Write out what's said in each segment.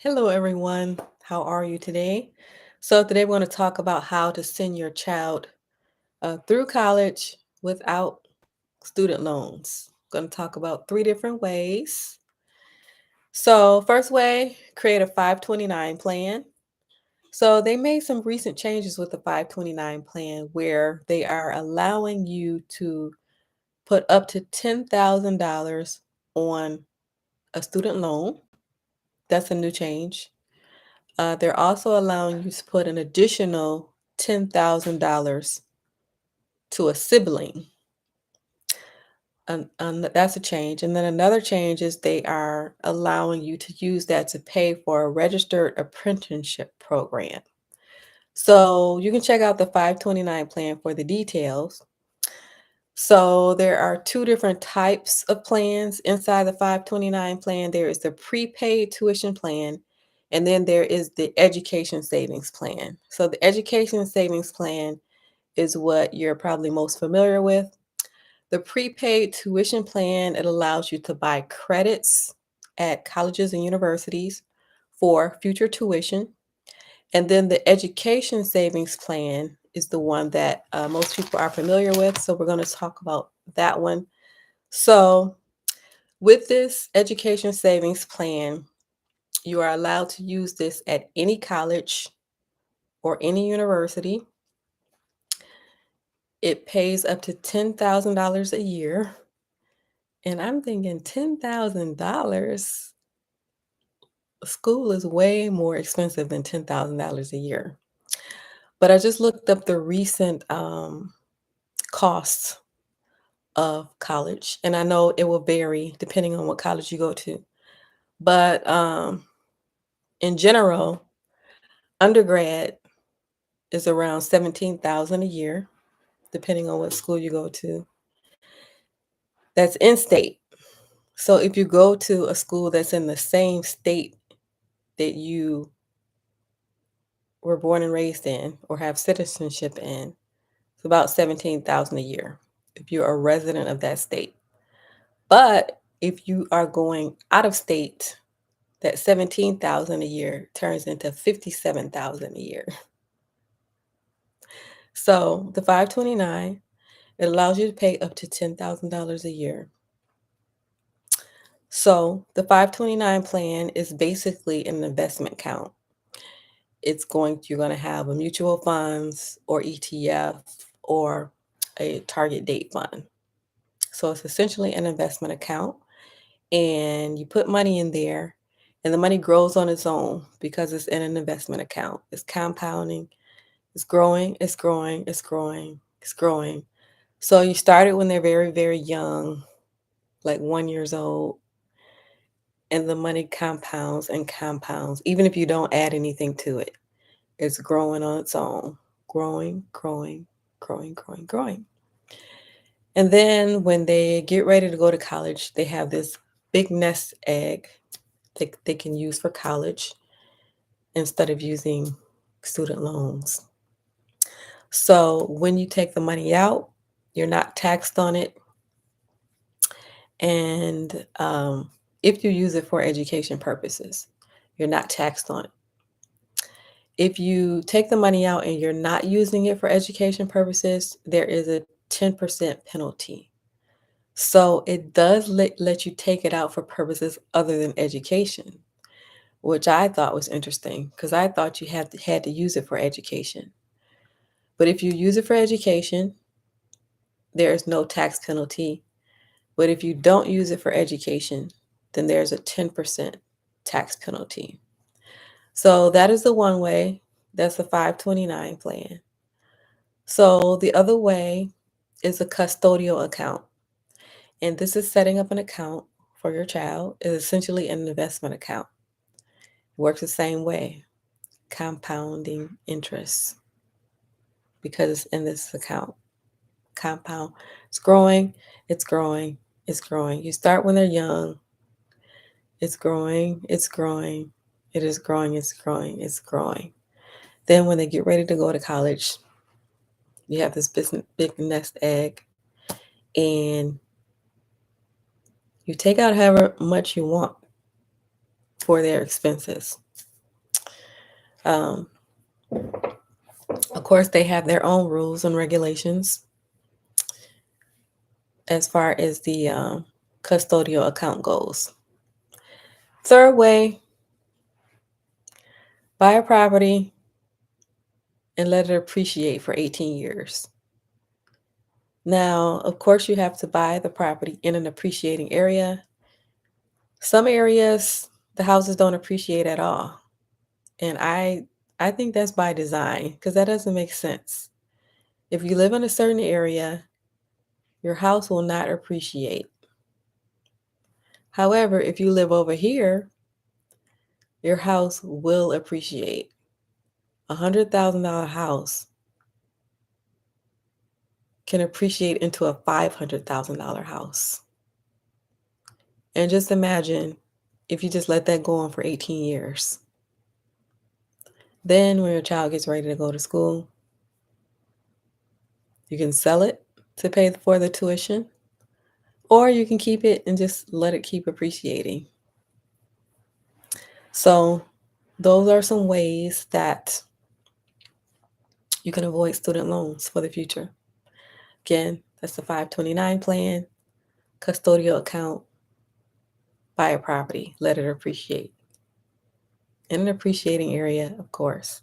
Hello, everyone. How are you today? Today we're going to talk about how to send your child through college without student loans. Going to talk about three different ways. First way, create a 529 plan. They made some recent changes with the 529 plan where they are allowing you to put up to $10,000 on a student loan. That's a new change. They're also allowing you to put an additional $10,000 to a sibling. And that's a change. And then another change is they are allowing you to use that to pay for a registered apprenticeship program. So you can check out the 529 plan for the details. So there are two different types of plans inside the 529 plan. There is the prepaid tuition plan, and then there is the education savings plan. So the education savings plan is what you're probably most familiar with. The prepaid tuition plan, it allows you to buy credits at colleges and universities for future tuition. And then the education savings plan is the one that most people are familiar with. So we're going to talk about that one. So with this education savings plan, you are allowed to use this at any college or any university. It pays up to $10,000 a year. And I'm thinking $10,000, school is way more expensive than $10,000 a year. But I just looked up the recent costs of college, and I know it will vary depending on what college you go to. But in general, undergrad is around 17,000 a year, depending on what school you go to. That's in state. So if you go to a school that's in the same state that you were born and raised in or have citizenship in, it's about 17,000 a year if you're a resident of that state. But if you are going out of state, that 17,000 a year turns into 57,000 a year. So the 529, it allows you to pay up to $10,000 a year. So the 529 plan is basically an investment account. You're going to have a mutual funds or ETF or a target date fund. So it's essentially an investment account, and you put money in there and the money grows on its own because it's in an investment account. It's compounding, it's growing, it's growing, it's growing, it's growing. So you start it when they're very, very young, like 1 years old, and the money compounds and compounds, even if you don't add anything to it. It's growing on its own, growing, growing, growing, growing, growing. And then when they get ready to go to college, they have this big nest egg that they can use for college instead of using student loans. So when you take the money out, you're not taxed on it. And if you use it for education purposes, you're not taxed on it. If you take the money out and you're not using it for education purposes, there is a 10% penalty. So it does let you take it out for purposes other than education, which I thought was interesting because I thought you had to use it for education. But if you use it for education, there is no tax penalty. But if you don't use it for education, then there's a 10% tax penalty. So that is the one way. That's the 529 plan. So the other way is a custodial account. And this is setting up an account for your child. It's essentially an investment account. It works the same way, compounding interest because it's in this account. Compound. It's growing, it's growing, it's growing. You start when they're young. It's growing, it's growing, it is growing, it's growing, it's growing. Then when they get ready to go to college, you have this big nest egg, and you take out however much you want for their expenses. Um, of course, they have their own rules and regulations as far as the custodial account goes. Third way, buy a property and let it appreciate for 18 years. Now, of course, you have to buy the property in an appreciating area. Some areas, the houses don't appreciate at all. And I think that's by design because that doesn't make sense. If you live in a certain area, your house will not appreciate. However, if you live over here, your house will appreciate. $100,000 house can appreciate into a $500,000 house. And just imagine if you just let that go on for 18 years. Then when your child gets ready to go to school, you can sell it to pay for the tuition, or you can keep it and just let it keep appreciating. So those are some ways that you can avoid student loans for the future. Again, that's the 529 plan, custodial account, buy a property, let it appreciate. In an appreciating area, of course.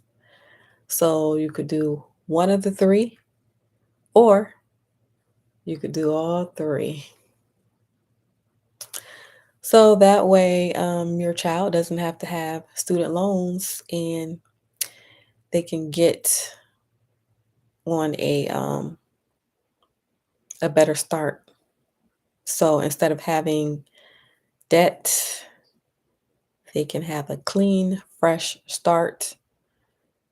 So you could do one of the three, or you could do all three. So that way, your child doesn't have to have student loans and they can get on a better start. So instead of having debt, they can have a clean, fresh start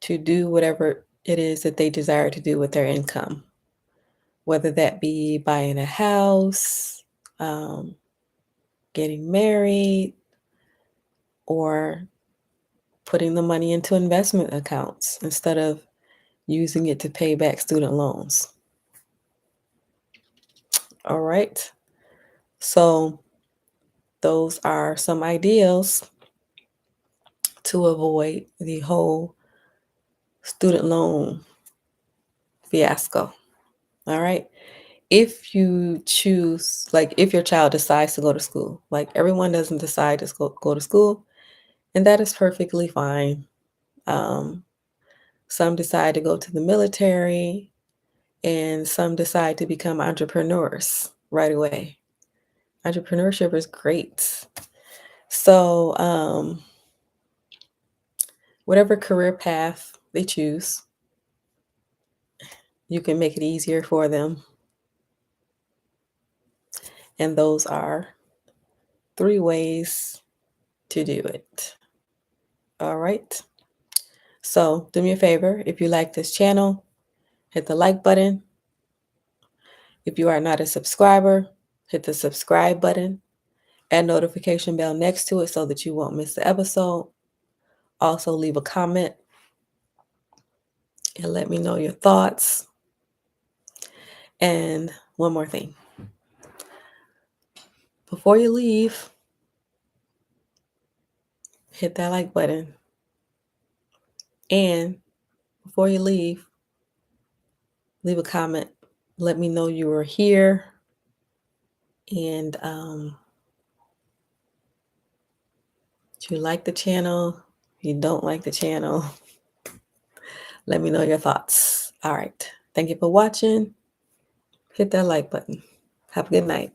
to do whatever it is that they desire to do with their income, whether that be buying a house, getting married, or putting the money into investment accounts instead of using it to pay back student loans. All right. So those are some ideas to avoid the whole student loan fiasco. All right. If you choose, like if your child decides to go to school, like everyone doesn't decide to go to school, and that is perfectly fine. Um, some decide to go to the military, and some decide to become entrepreneurs right away. Entrepreneurship is great. So, whatever career path they choose, you can make it easier for them. And those are 3 ways to do it. All right. So do me a favor. If you like this channel, hit the like button. If you are not a subscriber, hit the subscribe button and notification bell next to it so that you won't miss the episode. Also leave a comment and let me know your thoughts. And one more thing. Before you leave, hit that like button. And before you leave a comment. Let me know you are here. And if you like the channel, if you don't like the channel, let me know your thoughts. All right. Thank you for watching. Hit that like button. Have a good night.